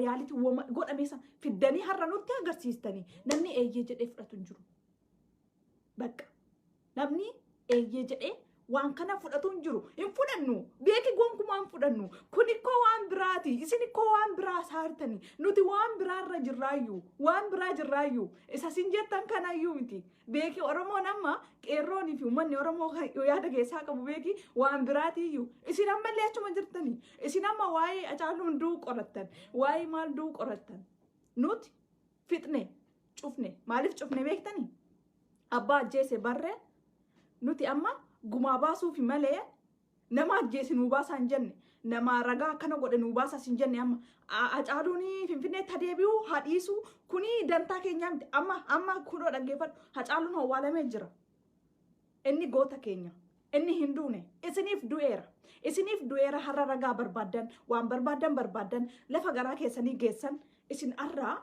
reality godha meesan fiddanii har'a nutti agarsiistanii namni eeyyee jedhee fudhatu hin jiru. Bakka namni eeyyee jedhee waan kana fudhatu hin jiru. Hin fudhannu beeki gonkumaa hin fudhannu. Kun ikkoo waan biraati. Isin ikkoo waan biraa saartanii nuti waan biraarra jirraayyuu waan biraa jirraayyuu isa sin jettan kanayyuu miti. Beeki Oromoon amma qeerroonii fi uummanni Oromoo yaada keessaa qabu beeki waan biraatiyyuu. Isin ammallee achuma jirtanii. Isin amma waa'ee Hacaaluun du'uu qorattan. Waa'ee maal du'uu qorattan. Nuti fixne cufne maaliif cufne beektanii? Abbaa ajjeese barree nuti amma gumaa baasuufi malee nama ajjeese nuu baasaa hin jenne. Nama ragaa akkana godhe nuu baasaa hin jenne amma Hacaaluun Finfinneetti adeebi'uu hadhiisuu kuni dantaa keenyaa miti. Amma kunoo dhaggeeffadhu Hacaaluun awwaalamee jira. Inni goota keenya. Inni hin duune. Isiniif du'eera. Isiniif du'eera har'a ragaa barbaadan waan barbaadan lafa garaa keessanii geessan isin arraa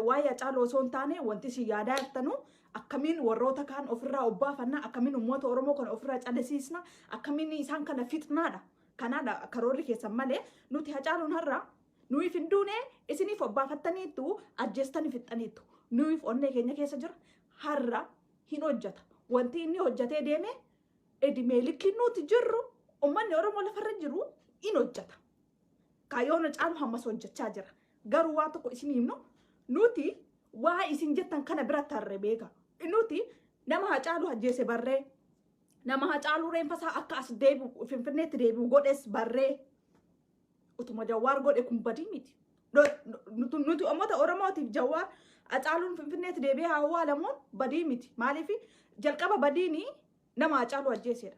waa'ee Hacaaluu osoo hin taane wanti si yaadaa jirtanu akkamiin warroota kaan ofirraa obbaafannaa akkamiin uummata Oromoo kana ofirraa calisiisna akkamiin isaan kana fixnaadha. Kanaadha karoorri keessan malee nuti Hacaaluun har'a nuyiif hin duune isiniif obbaafattaniitu ajjeestanii fixxaniitu. Nuyiif onnee keenya keessa jira har'a hin hojjeta. Wanti inni hojjetee deeme edimee likkiin nuti jirru uummanni Oromoo lafarra jiru hin hojjeta. Kaayyoon Hacaaluu hammas hojjechaa jira. Garuu waan tokko isin himnu nuti waa isin jettan kana bira tarree beeka. Nuti nama Hacaaluu ajjeese barree nama Hacaaluu reenfasaa akka as deebi'u Finfinneetti deebi'u godhes barree utuma Jawaar godhe kun badii miti. Nuti uummata Oromootiif Jawaar Hacaaluun Finfinneetti deebi'ee awwaalamuun badii miti. Maaliif jalqaba badiini nama Hacaaluu ajjeesedha.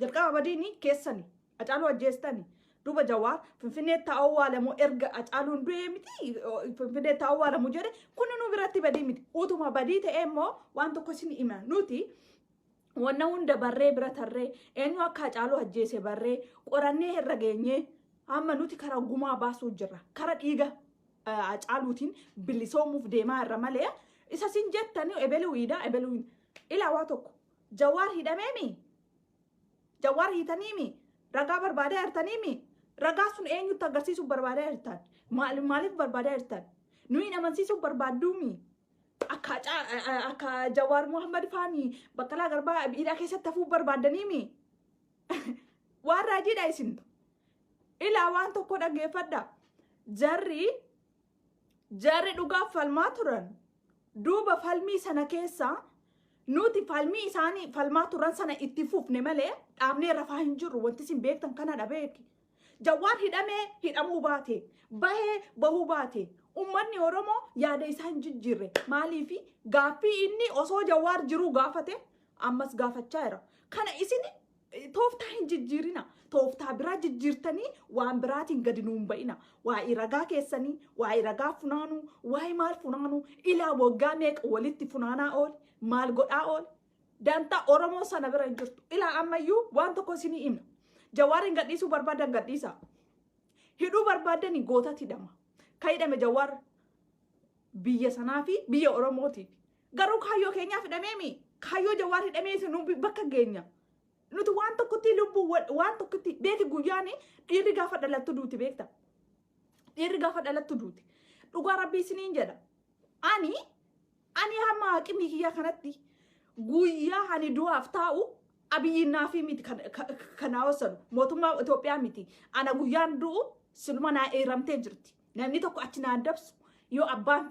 Jalqaba badiini keessani Hacaaluu ajjeestani. Duba Jawaar Finfinneetti awwaalamu erga Hacaaluun du'ee miti Finfinneetti awwaalamu jedhe kun nu biratti badii miti. Utuma badii ta'e immoo waan tokko isin hima nuti wanna hunda barree bira tarree eenyu akka Hacaaluu ajjeese barree qorannee herra geenyee amma nuti karaa gumaa baasuu jirra. Karaa dhiiga Hacaaluutiin bilisoomuuf deemaa irra malee isa sin jettanii ebeluwiidha ebeluwiin ilaa waa tokko Jawaar hidhameemi Jawaar hiitaniimi ragaa barbaadee artaniimi ragaa sun eenyutti agarsiisuuf barbaadee artan maaliif barbaadee artan nuyi amansiisuuf barbaadduumi akka Jawaar Muhammad Faani Baqqalaa Garbaa hidhaa keessatti hafuuf barbaadaniimi waan raajiidha isin ilaa waan tokko dhaggeeffadha jarri dhugaaf falmaa turan duuba falmii sana keessa nuti falmii isaanii falmaa turan sana itti fufne malee dhaabnee rafaa hin jirru wanti isin beektan kanadha beeki. Jawaar hidhamee hidhamuu baate bahuu baate ummanni Oromoo yaada isaa hin jijjiirre maaliif gaaffii inni osoo Jawaar jiru gaafate ammas gaafachaa jira. Kana isin tooftaa hin jijjiirina tooftaa biraa jijjiirtanii waan biraatiin gadi nuun ba'ina waa'ee ragaa keessanii waa'ee ragaa funaanuu waa'ee maal funaanuu ilaa waggaa meeqa walitti funaanaa ool maal godhaa ool dantaa Oromoo sana bira hin jirtu ilaa ammayyuu waan tokko isin himna. Jawaarin gadhiisuu barbaadan gadhiisa. Hidhuu barbaadani gootatti hidhama. Kan hidhame Jawaar biyya sanaa fi biyya Oromootiif. Garuu kaayyoo keenyaaf hidhameemi. Kaayyoo Jawaar hidhamee isin bakka geenya. Nuti waan tokkotti lubbuu waan tokkotti beeki guyyaani dhiirri gaafa dhalattu duuti beekta. Dhiirri gaafa dhalattu duuti. Dhugaa Rabbii isiniin jedha. Ani hamma haqimii kiyyaa kanatti guyyaa ani du'aaf taa'u abiyyinnaa fi miti kanaa osanu mootummaa Itoophiyaa miti. Ana guyyaan du'u siluma naa eeramtee jirti. Namni tokko achi naan dabsu yoo abbaan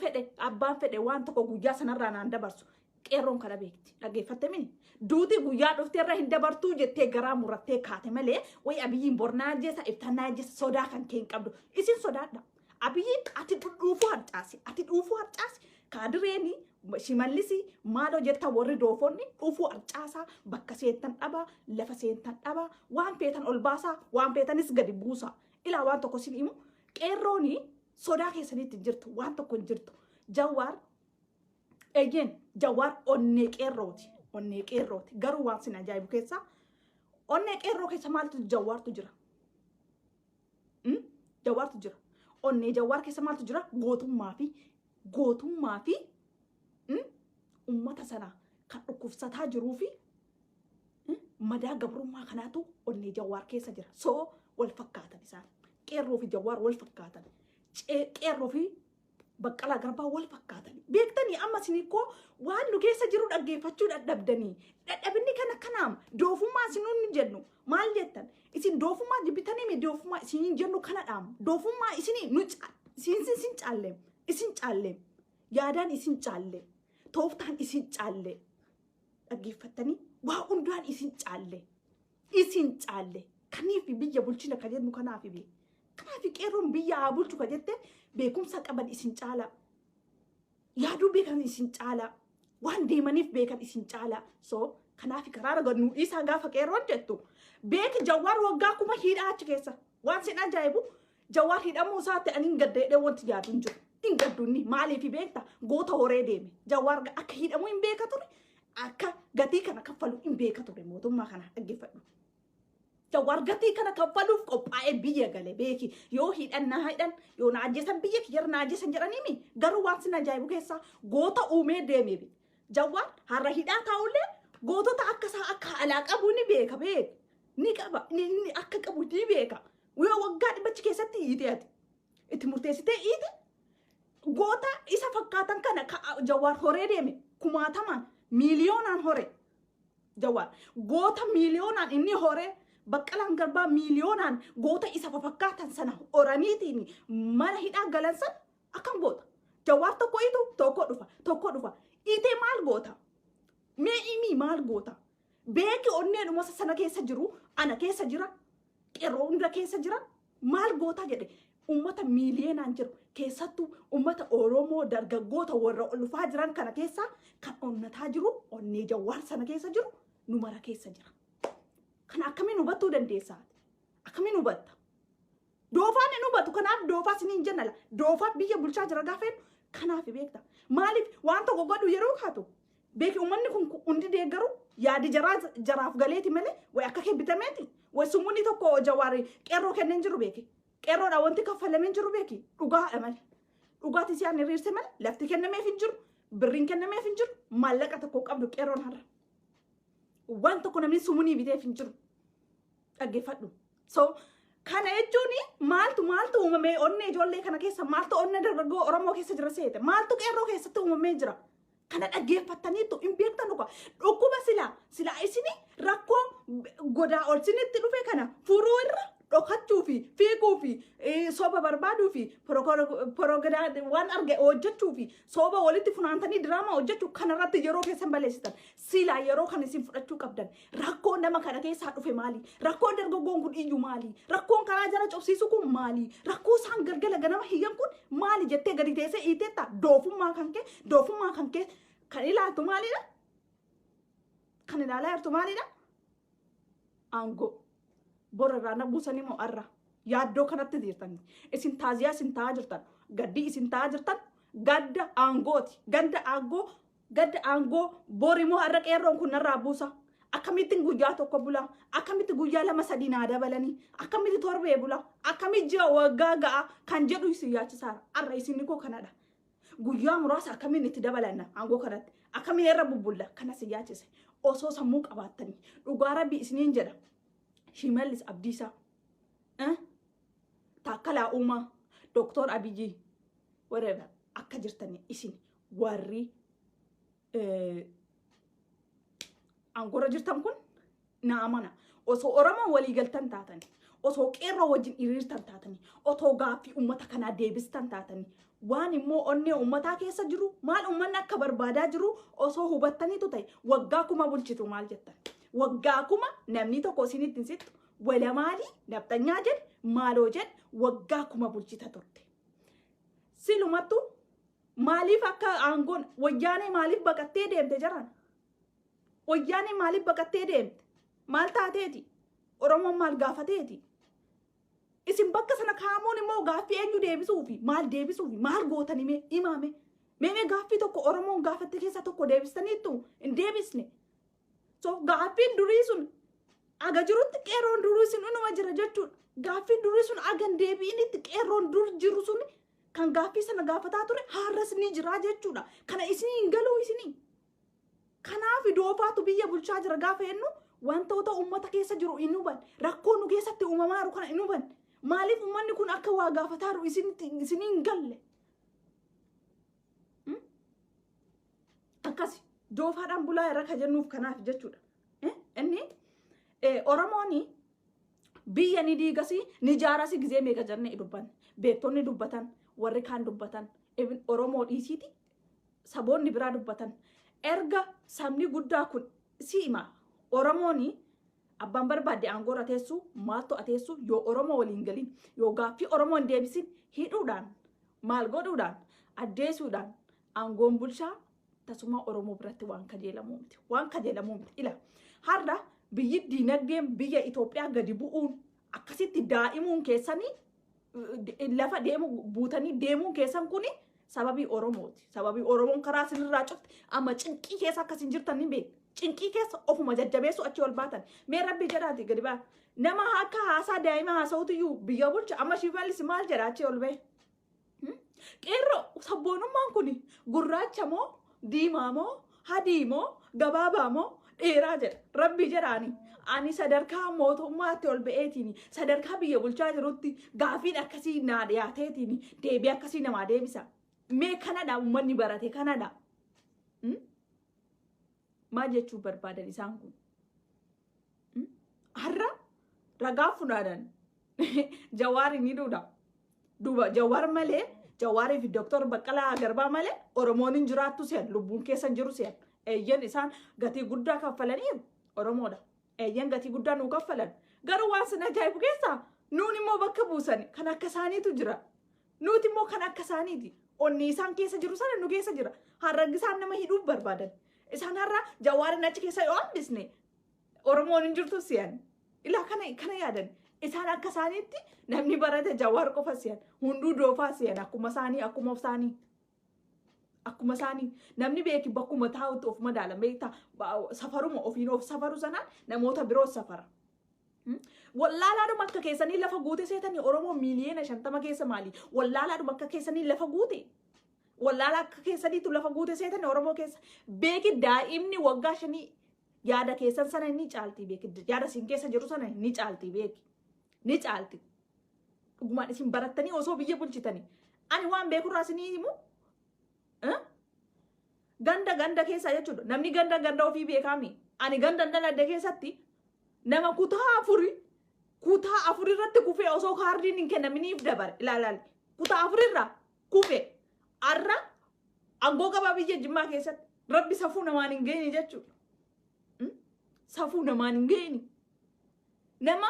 fedhe waan tokko guyyaa sanarraa naan dabarsu. Qeerroon kana beekti dhaggeeffatte mini duuti guyyaa dhufteerra hin dabartuu jettee garaa murattee kaate malee way abiyyiin bornaa jeessa iftannaa jeessa sodaa kan keen qabdu isin sodaadha. Abiyyiin ati dhuufuu harcaasi kaadireeni Shimallisi maal jetta warri doofonni dhuufuu harcaasaa bakka seentan dhaba lafa seentan dhaba waan feetan ol baasaa waan feetanis gadi buusa ilaa waan tokko sin himu qeerrooni sodaa keessanitti jirtu waan tokko hin jirtu. Jawaar Jawaar onnee qeerrooti garuu waan sin ajaa'ibu keessa onnee qeerroo keessa maaltu Jawaartu jira. Jawaartu jira onnee Jawaar keessa maaltu jira gootummaa fi ummata sana kan dhukkubsataa jiruu fi madaa gabrummaa kanaatu onnee Jawaar keessa jira. So wal fakkaatan isaan qeerroo fi Jawaar wal fakkaatan qeerroo fi baqqalaa garbaa wal fakkaatanii beektanii amma siniko waan nu keessa jiru dhaggeeffachuu dadhabdanii dadhabinni kana kanaam doofummaa isinuun ni jennu maal jettan isin doofummaa jibbitanii mi doofummaa isiniin jennu kana dhaam doofummaa isinii nu isin caalle isin caalle yaadaan isin caalle tooftaan isin caalle dhaggeeffattanii waa hundaan isin caalle kaniif biyya bulchina ka jennu kanaaf bi kanaaf qeerroon biyya haa bulchu ka jette beekumsa qaban isin caala yaaduu beekan isin caala waan deemaniif beekan isin caala so kanaaf karaara gadnuu dhiisaa gaafa qeerroon jettu beek Jawaar waggaa kuma hidhaa achi keessa waan sin ajaa'ibu Jawaar hidhamuu isaatti ani hin gaddeedhee wanti yaadu hin jiru hin gadduunni maaliif beekta goota horee deeme Jawaar akka hidhamuu hin beeka ture akka gatii kana kaffalu hin beeka ture mootummaa kana dhaggeeffadhu Jawaar gatii kana kaffaluuf qophaa'ee biyya gale beeki yoo hidhan yoo naajesan biyya kiyya naajesan jedhanii garuu waan sin ajaa'ibu keessa goota uumee deeme Jawaar har'a hidhaa taa'ullee gootota akka alaa qabu ni beeka ni qaba ni akka qabu ni beeka yoo waggaa dhibbachi keessatti hiiteeti itti murteessitee hiite goota isa fakkaatan kana Jawaar horee deeme kumaatamaan miiliyoonaan hore Jawaar goota miiliyoonaan inni horee Baqqalaan Garbaa miiliyoonaan goota isa fakkaatan sana oraniitiin mana hidhaa galansan akkam goota Jawaar tokko hiitu tokko dhufa hiitee maal goota mee imi maal goota beeki onneen sana keessa jiru ana keessa jira qeerroo hunda keessa jira maal goota jedhe ummata miiliyoonaan jiru keessattuu ummata Oromoo dargaggoota warra olfaa jiran kana keessa kan onnataa jiru onnee Jawaar sana keessa jiru numara keessa jira kan akkamiin hubattuu dandeessaati akkamiin hubatta doofaan hin hubatu kanaaf doofaa siniin jennala doofaa biyya bulchaa jira gaafeen kanaaf beekta maaliif waan tokko godhu yeroo kaatu beeki uummanni kun hundi deeggaru yaadi jaraaf galeeti malee way akka kebbitameeti way sumuni tokko Jawaar qeerroo kenneen jiru beeki qeerroodha wanti kaffalameen jiru beeki dhugaadha malee dhugaati siyaan hiriirse malee lafti kennameef hin jiru birriin kennameef hin jiru maallaqa tokko qabdu qeerroon har'a waan tokko namni sumunii biteef hin jiru dhaggeeffadhu so kana jechuun maaltu uumamee onnee ijoollee kana keessa maaltu onnee dargaggoo Oromoo keessa jira seete maaltu qeerroo keessatti uumamee jira kana dhaggeeffattaniitu hin beektan dhukkuba silaa isini rakkoo godaa ol sinitti dhufe kana furuu irra dhokachuu fi fiiguu fi soba barbaaduu fi pirogiraamii waan arge hojjechuu fi soba walitti funaantanii diraamaa hojjechuu kanarratti yeroo keessan balleessitan silaa yeroo kan isin fudhachuu qabdan rakkoon nama kana keessaa dhufe maali rakkoon dargaggoon kun iyyuu maali rakkoon karaa jala cobsiisu kun maali rakkoo isaan galgala ganama hiyyan kun maali jettee gadi teessee hiiteetta doofummaa kan kee kan ilaaltu maalidha kan ilaalaa jirtu maalidha aangoo borarraa na buusanii moo arra yaaddoo kanatti jirtan isin taaziyaa isin taa'aa jirtan gaddii isin taa'aa jirtan gadda aangoo bori moo har'a qeerroon kun narraa buusa akkamittiin guyyaa tokko bula akkamitti guyyaa 2-3 naa dabalanii akkamitti torbee bula akkamitti ji'a waggaa ga'a kan jedhu isin yaachisaara arra isin koo kanadha guyyaa muraasa akkamiin itti dabalanna aangoo kanatti akkamiin irra bubbulla kana isin yaachise osoo sammuu qabaattanii dhugaa rabbii isiniin jedha Shimallis Abdiisaa Taakkalaa Uumaa Doktor Abiyyi whatever akka jirtanii isin warri aangoorra jirtan kun na amana osoo Oromoo walii galtan taatanii osoo qeerroo wajjin hiriirtan taatanii otoo gaaffii uummata kanaa deebistan taatanii waan immoo onnee uummataa keessa jiru maal uummanni akka barbaadaa jiru osoo hubattaniitu ta'e waggaa kuma bulchitu maal jettan waggaa kuma namni tokko isinitti sittu wala maali naftanyaa jedhe maaloo jedhe waggaa kuma bulchita turte silumattu maaliif akka aangoon wayyaanee maaliif baqattee deemte jaran wayyaanee maaliif baqattee deemte maal taateeti Oromoon maal gaafateeti isin bakka sana kaamuun immoo gaaffii eenyu deebisuufi maal gootanii himame mee gaaffii tokko Oromoon gaafatte keessa tokko deebistaniittu hin deebisne so gaaffiin durii sun aga jirutti qeerroon durii sun inuma jira jechuudha gaaffiin durii sun agan deebiinitti qeerroon dur jiru sun kan gaaffii sana gaafataa ture har'as ni jira jechuudha kana isin hin galuu isin kanaaf doofaatu biyya bulchaa jira gaafa hennu wantoota uummata keessa jiru hin huban rakkoo nu keessatti uumamaa jiru kana hin huban Maaliif uummanni kun akka waa gaafataaru isiniin galle? Akkasi doofaadhaan bulaa irra ka jennuuf kanaaf jechuudha. Inni Oromooni biyya ni diigasi ni jaarasi gizee meeqa jenne dubban. Beektonni dubbatan, warri kaan dubbatan, Oromoo dhiisiiti saboonni biraa dubbatan. Erga sabni guddaa kun siima Oromooni abbaan barbaade aangoo ateessu maaltu ateessu yoo Oromoo waliin galin yoo gaaffii Oromoon deebisin hidhuudhaan maal godhuudhaan addeessuudhaan aangoon bulchaa tasuma Oromoo biratti waan kajeelamuu miti ila har'a biyyi diinagdeen biyya Itoophiyaa gadi bu'uun akkasitti daa'imuun keessanii lafa buutanii deemuun keessan kuni sababii Oromooti. Sababii Oromoon karaa sinirraa cufti amma cinqii keessa akkasin jirtan ni beeku. Cinqii keessa ofuma jajjabeessu achi ol baatan. Mee rabbi jedhaati gadi baa. Nama akka haasaa daa'ima haasa'uutiyyuu biyya bulcha amma shimallis maal jedha achi ol ba'e. Qeerroo sabboonummaan kuni gurraacha moo diimaa moo hadii moo gabaabaa moo dheeraa jedha. Rabbi jedhaani. Ani sadarkaa mootummaatti ol ba'eetiin sadarkaa biyya bulchaa jirutti gaafiin akkasii naa dhiyaateetiin deebii akkasii namaa deebisa. Mee kanadha uummanni barate kanadha. Maal jechuu barbaadan isaan kun? Har'a ragaa funaadhan Jawaari ni duudha. Duuba Jawaar malee Jawaarii fi Dooktor Baqqalaa Garbaa malee Oromoon hin jiraattu seen lubbuun keessa jiru seen. Eeyyan isaan gatii guddaa kaffalaniiru Oromoodha. Eeyyan gatii guddaa nuu kaffalan. Garuu waan sin ajaa'ibu keessaa nuun immoo bakka buusan kan akka isaaniitu jira. Nuti immoo kan akka isaaniiti. Onni isaan keessa jiru sana nu keessa jira. Har'a isaan nama hidhuuf barbaadan. Isaan har'a Jawaarin achi keessa yoo hambisne Oromoon hin jirtu seen. Ilaa kana yaadan. Isaan akka isaaniitti namni barate Jawaar qofa seen. Hunduu doofaa seen akkuma isaanii. Akkuma isaanii namni beeki bakkuma taa'utti of madaalan beektaa safaruma ofiin of safaru sanaan namoota biroo safara. Wallaalaadhuma akka keessanii lafa guute seetanii Oromoo miiliyoona 50 keessa maali? Wallaalaadhuma akka keessanii lafa guute. Wallaala akka keessaniitu lafa guute seetanii Oromoo keessa. Beeki daa'imni waggaa 5 yaada keessan sana ni caalti beeki. Yaada isin keessa jiru sana ni caalti beeki. Ni caalti. Dhugumaan isin barattanii osoo biyya bulchitanii. Ani waan beekurraa isinii himu. Ganda keessa jechuudha. Namni ganda ofii beekami. Ani ganda daladde keessatti nama kutaa afuri irratti kufee osoo kaardiin hin kennaminiif dabare. Ilaalaali. Kutaa afurirraa kufee har'a aangoo qabaa biyya Jimmaa keessatti rabbi safuu namaan hin geeni jechuudha. Safuu namaan hin geeni. Nama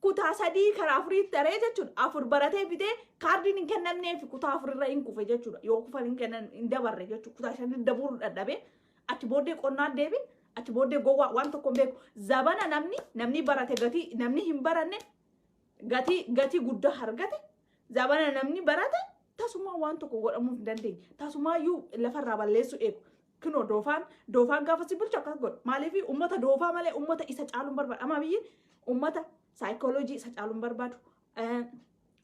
kutaa 3 karaa 4 daree jechuudha. 4 baratee fitee kaardiin hin kennamneef kutaa 4 irra hin kufe jechuudha. Yoo kufan hin kennan hin dabarre jechuudha. Kutaa 5 daburuu dadhabee achi booddee qonnaan deebi achi booddee gowwaa waan tokko beeku. Zabana namni barate gatii namni hin baranne gatii guddaa argate. Zabana namni barate tasuma waan tokko godhamuu hin dandeenye. Tasumaayyuu lafarraa balleessu eegu. Kino doofaan gaafa si bulchu akkas godha. Maaliif uummata doofaa malee uummata isa caaluun barbaada. Amma biyyi uummata saayikooloojii isa caaluun barbaadu.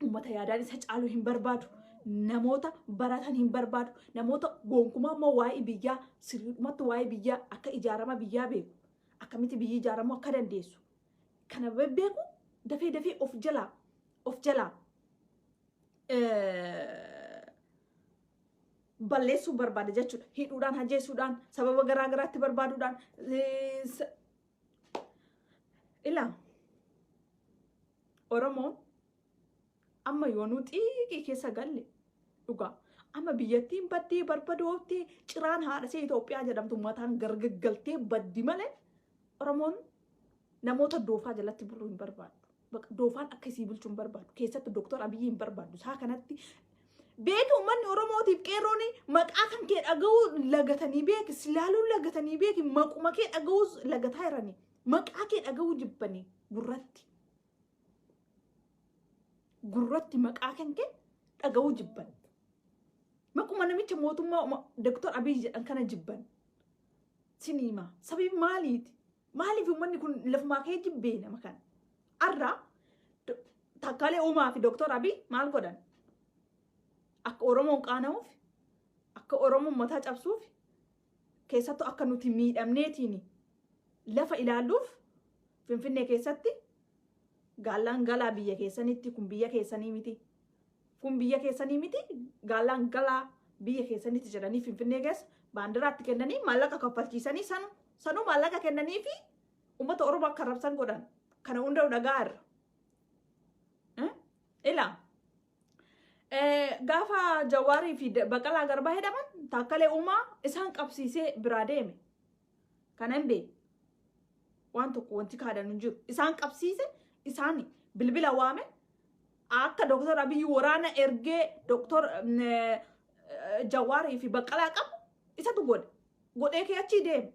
Uummata yaadaan isa caaluu hin barbaadu. Namoota baratan hin barbaadu. Namoota gonkumaa immoo waa'ee biyyaa sirriitti waa'ee biyyaa akka ijaarama biyyaa beeku. Akkamitti biyyi ijaaramuu akka dandeessu. Kana beeku dafee of jalaa balleessuu barbaada jechuudha. Hidhuudhaan ajjeesuudhaan sababa garaa garaatti barbaaduudhaan ilaa Oromoon amma yoo nu xiiqii keessa galle dhugaa amma biyyattiin baddee barbadooftee ciraan haadha ishee Itoophiyaa jedhamtu mataan gargaggaltee baddi malee Oromoon namoota doofaa jalatti buluu hin barbaadu. Doofaan akkasii bulchuu hin barbaadu. Keessatti Dooktor Abiyyi hin barbaadu. Isaa kanatti beeki uummanni Oromootiif qeerroon maqaa kan kee dhaga'uu lagatanii beeki silaaluun lagatanii beeki maquma kee dhaga'uu lagataa jiranii maqaa kee dhaga'uu jibbanii gurratti maqaa kan kee dhaga'uu jibban maquma namicha mootummaa Dooktor Abiyyi jedhan kana jibban siniima sababii maaliif uummanni kun lafumaa kee jibbee nama kana arraa takkaalee uumaa fi Dooktor Abiyyi maal godhan akka Oromoon qaana'uuf akka Oromoon mataa cabsuuf keessattuu akka nuti miidhamneetiin lafa ilaalluuf Finfinnee keessatti gaalaan galaa biyya keessanitti kun biyya keessanii miti. Kun biyya keessanii miti gaalaan galaa biyya keessanitti jedhanii Finfinnee keessa baandiraatti kennanii maallaqa kaffalchiisanii sanuu maallaqa kennanii fi uummata Oromoo akka rabsan godhan kana hunda dhagaa irra. Ilaa gaafa Jawaarii fi Baqqalaa Garbaa jedhaman Taakkalee Uumaa isaan qabsiisee biraa deeme. Kana hin beeku. Waan tokko wanti kaadhan hin jiru. Isaan qabsiise isaan bilbila waame akka Dr. Abiy waraana ergee Dr. Jawaarii fi Baqqalaa qabu isatu godhe. Godhee kee achii deeme.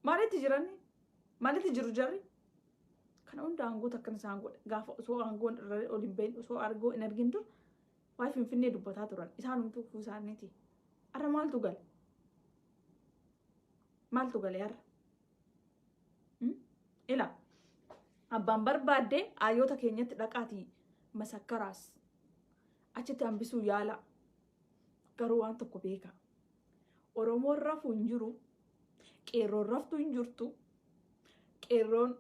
Maalitti jirani? Maalitti jiru jarri? Kana hunda aangoota akkan isaan godhe. Gaafa osoo aangoon irra olin bahin osoo argoo hin argin dur waa'ee Finfinnee dubbataa turan. Isaan humtuu kuu isaaniiti. Arra maaltu gale? Maaltu gale arra? Ila abbaan barbaadde ayyoota keenyatti dhaqaatii masakkaraas achitti hambisuu yaala. Garuu waan tokko beeka. Oromoon rafuu hin jiru. Qeerroon raftuu hin jirtu. Qeerroon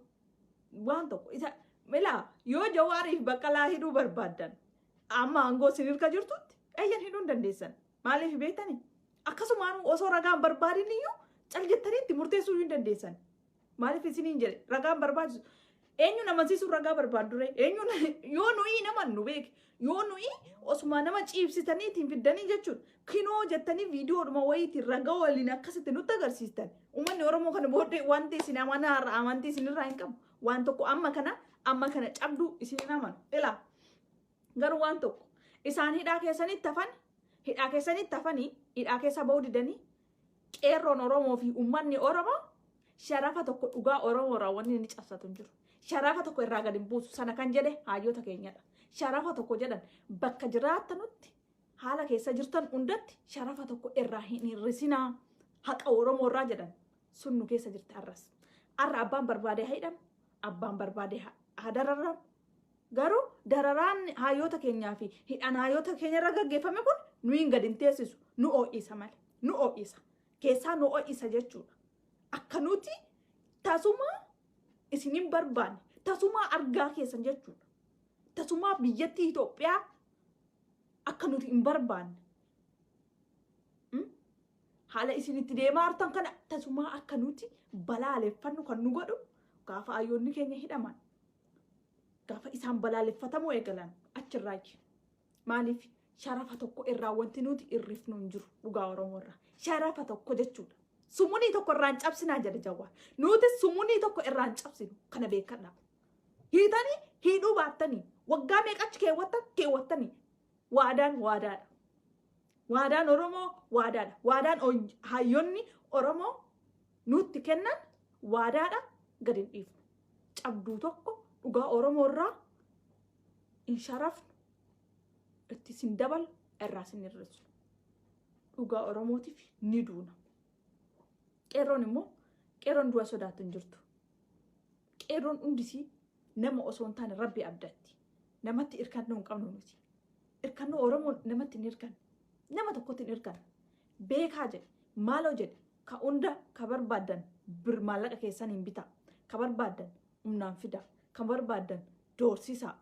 waan tokko isa ila yoo Jawaarii fi Baqqalaa hidhuu barbaaddan amma aangoo isin hirka jirtutti ayyan hidhuu hin dandeessan. Maaliif beektani? Akkasumaan osoo ragaan barbaadin iyyuu cal jettanii itti murteessuu hin dandeessan. Maaliif isiniin jedhe ragaan barbaachisu eenyuun amansiisuu ragaa barbaadure eenyuun yoo nuyi nama nu beek yoo nuyi osuma nama ciibsitaniitiin fiddanii jechuudha kinoo jettanii viidiyoodhuma wayiitiin ragaa waliin akkasitti nutti agarsiistan uummanni Oromoo kana booddee wanti isin amanaa amantii isinirraa hin qabu waan tokko amma kana cabduu isin amanu ilaa garuu waan tokko isaan hidhaa keessanitti hafanii hidhaa keessa ba'uu didanii qeerroon Oromoo fi uummanni Oromoo sharafa tokko dhugaa Oromoo raawwanni ni cabsatu jiru. Sharafa tokko irraa gadi buusu sana kan jedhe hayyoota keenyadha. Sharafa tokko jedhan bakka jiraattanutti haala keessa jirtan hundatti sharafa tokko irraa hin hir'isinaa haqa Oromoo irraa jedhan sun nu keessa jirti arras. Arra abbaan barbaade hidham abbaan barbaade dararamu. Garuu dararaan hayyoota keenyaa fi hidhaan hayyoota keenya irra gaggeeffame kun nu hin gadi hin teessisu nu oo'isa malee nu oo'isa keessaa nu oo'isa jechuudha. Akka nuti tasuma isinin barbaanne tasuma argaa keessan jechuudha. Tasuma biyyattii Itoophiyaa akka nuti hin barbaanne. Haala isinitti deemaa jirtan kana tasuma akka nuti balaaleffannu kan nu godhu gaafa hayyoonni keenya hidhaman. Gaafa isaan balaaleffatamoo eegalan achirraayi. Maaliif sharafa tokko irraa wanti nuti irrifnu hin jiru dhugaa Oromoo irraa. Sharafa tokko jechuudha. Sumunii tokko irraan cabsinaa jedhe Jawaar. Nuti sumunii tokko irraan cabsinu kana beekadha. Hiitanii hidhuu baattanii waggaa meeqachi keewwattanii waadaadha. Waadaan Oromoo waadaadha. Waadaan hayyoonni Oromoo nutti kennan waadaadha gadi hin dhiifnu. Cabduu tokko dhugaa Oromoo irraa hin sharafnu itti sin dabalu irraa sin hir'isu. Dhugaa Oromootiif ni duuna. Qeerroon immoo qeerroon du'a sodaatu hin jirtu. Qeerroon hundisii nama osoo hin taane Rabbi abdatti. Namatti hirkannoo hin qabnu nuti. Hirkannoo Oromoon namatti hin hirkanne. Nama tokkotti hin hirkanne. Beekaa jedhe maaloo jedhe ka hunda ka barbaaddan maallaqa keessan hin bitaa. Ka barbaaddan humnaan fidaa. Ka barbaaddan doorsisaa.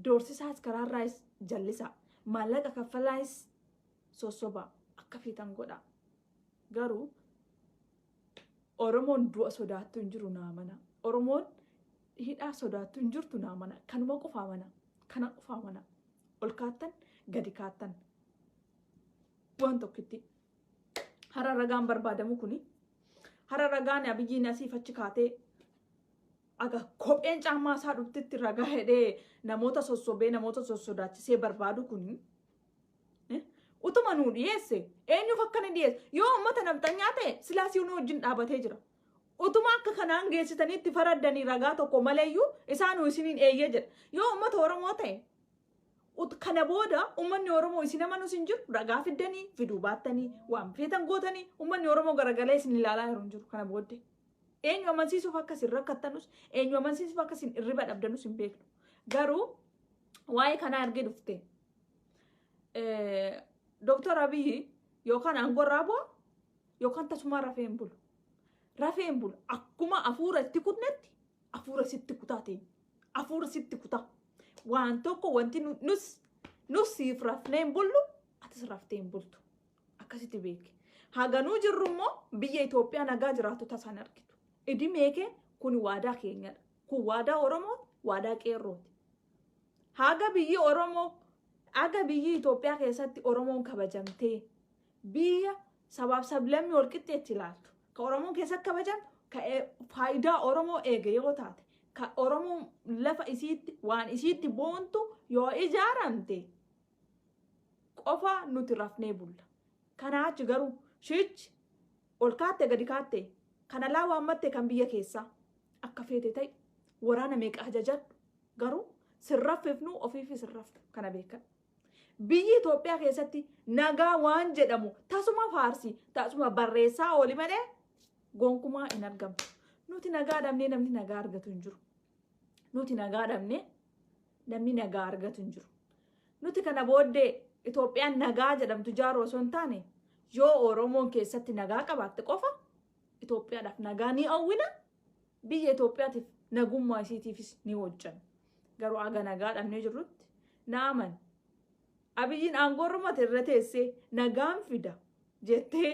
Doorsisaas karaarraayis jallisaa. Maallaqa kaffalaayis sossobaa. Akka fiitan godha. Garuu Oromoon du'a sodaattu hin jiru naamana. Oromoon hidhaa sodaattu hin jirtu naamana. Kanuma qofaa mana. Kana qofaa mana. Ol kaattan gadi kaattan. Waan tokkitti hara ragaan barbaadamu kuni hara ragaan Abiyyiin asiif achi kaatee aga kopheen caammaa isaa dhuftitti ragaa hidhee namoota sossobee namoota sossodaachisee barbaadu kuni utuma nuu dhiyeesse eenyuuf akkana dhiyeesse yoo uummata nafxanyaa ta'e silaasii nu wajjin dhaabatee jira. Utuma akka kanaan geessitanii itti faraddanii ragaa tokko maleeyyuu isaanuu isiniin eeyyee jedha. Yoo uummata Oromoo ta'e kana booda uummanni Oromoo isin amanus hin jiru ragaa fiddanii fiduu baattanii waan feetan gootanii uummanni Oromoo garagalee isin ilaalaa yeroo hin jiru kana booddee. Eenyu amansiisuuf akka isin rakkattanus eenyu amansiisuuf akka isin irriba dhabdanus hin beeknu. Garuu waa'ee kanaa ergee dhufte. Dr. Abiy yookaan aangoo irraa bu'a yookaan tasuma rafee hin bulu. rafeen bula akkuma afuura itti kutnetti afuura sitti kutaate afuura sitti kuta waan tokko wanti nus siif rafneen bullu atis rafteen bultu akkasitti beeki haganuu jirru immoo biyya Itoophiyaa nagaa jiraatu tasan argitu idi meeke kun waadaa keenyadha kun waadaa Oromoo waadaa qeerrooti haga biyyi Oromoo aga biyyi Itoophiyaa keessatti Oromoon kabajamtee biyya sabaaf sablammii wal qixxeetti ilaaltu ka Oromoon keessatti kabajan ka faayidaa Oromoo eege yoo taate ka Oromoon lafa isiitti waan isiitti boontu yoo ijaaramte qofa nuti rafnee bulla kanaachi garuu shichi ol kaatte gadi kaatte kana laa waammatte kan biyya keessaa akka feete ta'e waraana meeqa ajajadhu garuu sirraffifnu ofiifi sirraftu kana beekan biyyi Itoophiyaa keessatti nagaa waan jedhamu tasuma faarsi tasuma barreessaa oli malee gonkumaa hin argamu nuti nagaa dhabnee namni nagaa argatu hin jiru nuti nagaa dhabnee namni nagaa argatu hin jiru nuti kana booddee Itoophiyaan nagaa jedhamtu jaaruu osoo hin taane yoo Oromoon keessatti nagaa qabaatte qofa Itoophiyaadhaaf nagaa ni hawwina biyya Itoophiyaatiif nagummaa isiitiifis ni hojjanna garuu aga nagaa dhabnee jirrutti naaman abiyyiin aangoo Oromoo irra teessee nagaan fida jettee